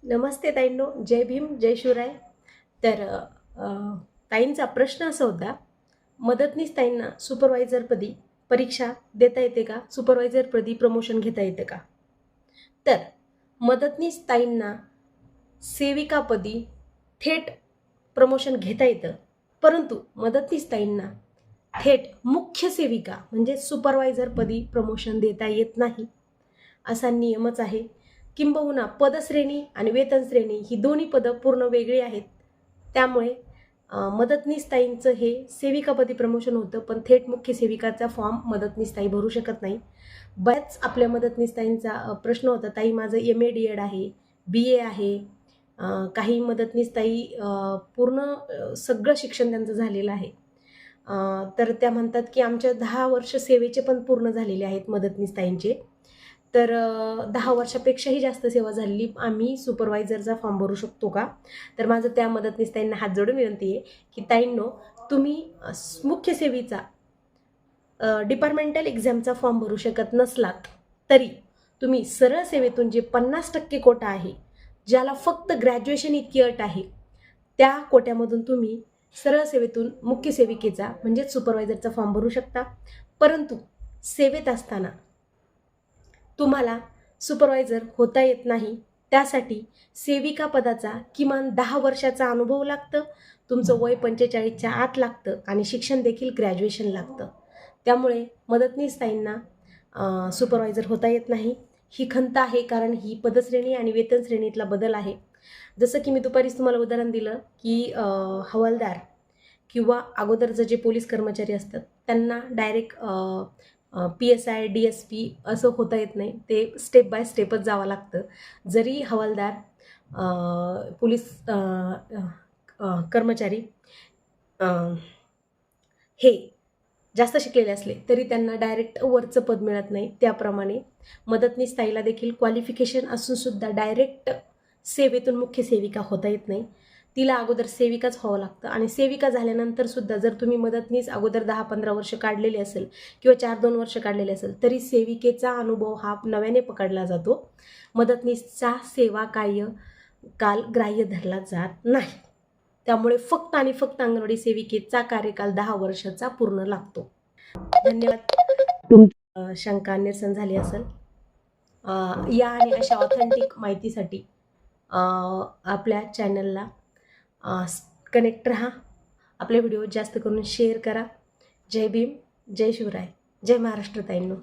नमस्ते ताईंनो, जय भीम, जय शिवराय. तर ताईंचा प्रश्न असा होता, मदतनीस ताईंना सुपरवायझरपदी परीक्षा देता येते का? सुपरवायझरपदी प्रमोशन घेता येतं का? तर मदतनीस ताईंना सेविकापदी थेट प्रमोशन घेता येतं, परंतु मदतनीस ताईंना थेट मुख्य सेविका म्हणजे सुपरवायझरपदी प्रमोशन देता येत नाही. असा नियमच आहे. किंबहुना पदश्रेणी आणि वेतनश्रेणी ही दोन्ही पदं पूर्ण वेगळी आहेत. त्यामुळे मदतनीस ताईंचं हे सेविकापदी प्रमोशन होतं, पण थेट मुख्य सेविकाचा फॉर्म मदतनीस ताई भरू शकत नाही. बऱ्याच आपल्या मदतनीस ताईंचा प्रश्न होता, ताई माझं MA DED आहे, BA आहे. काही मदतनीस ताई पूर्ण सगळं शिक्षण त्यांचं झालेलं आहे. तर त्या म्हणतात की आमच्या 10 वर्ष सेवेचे पण पूर्ण झालेले आहेत मदतनीस ताईंचे. तर 10 वर्षापेक्षाही जास्त सेवा झालेली आम्ही सुपरवायझरचा फॉर्म भरू शकतो का? तर माझं त्या मदतनीस ताईंना हात जोडून विनंती आहे की ताईंनो, तुम्ही मुख्य सेवेचा डिपार्टमेंटल एक्झामचा फॉर्म भरू शकत नसलात तरी तुम्ही सरळ सेवेतून जे 50% कोटा आहे, ज्याला फक्त ग्रॅज्युएशन इतकी अट आहे, त्या कोट्यामधून तुम्ही सरळ सेवेतून मुख्य सेविकेचा म्हणजेच सुपरवायझरचा फॉर्म भरू शकता. परंतु सेवेत असताना तुम्हाला सुपरवायझर होता येत नाही. त्यासाठी सेविका पदाचा किमान 10 वर्षाचा अनुभव लागतं. तुमचं वय 45च्या आत लागतं आणि शिक्षण देखील ग्रॅज्युएशन लागतं. त्यामुळे मदतनीस ताईंना सुपरवायझर होता येत नाही. ही खंत आहे, कारण ही पदश्रेणी आणि वेतन श्रेणीतला बदल आहे. जसं की मी दुपारीच तुम्हाला उदाहरण दिलं की हवालदार किंवा अगोदरचं जे पोलीस कर्मचारी असतात त्यांना डायरेक्ट PSI DSP असं होता येत नाही. ते स्टेप बाय स्टेपच जावं लागतं. जरी हवालदार पोलीस कर्मचारी हे जास्त शिकलेले असले तरी त्यांना डायरेक्ट वरचं पद मिळत नाही. त्याप्रमाणे मदतनीस ताईला देखील क्वालिफिकेशन असूनसुद्धा डायरेक्ट सेवेतून मुख्य सेविका होता येत नाही. तिला अगोदर सेविकाच व्हावं लागतं आणि सेविका झाल्यानंतर सुद्धा जर तुम्ही मदतनीस अगोदर 10-15 वर्ष काढलेली असेल किंवा 4-2 वर्ष काढलेले असेल तरी सेविकेचा अनुभव हा नव्याने पकडला जातो. मदतनीसचा सेवा काल ग्राह्य धरला जात नाही. त्यामुळे फक्त आणि फक्त अंगणवाडी सेविकेचा कार्यकाल 10 वर्षाचा पूर्ण लागतो. धन्यवाद. शंका निरसन झाली असेल. या आणि अशा ऑथेंटिक माहितीसाठी आपल्या चॅनलला कनेक्ट राहा. आपले व्हिडिओ जास्त करून शेअर करा. जय भीम, जय शिवराय, जय महाराष्ट्र ताईंनो.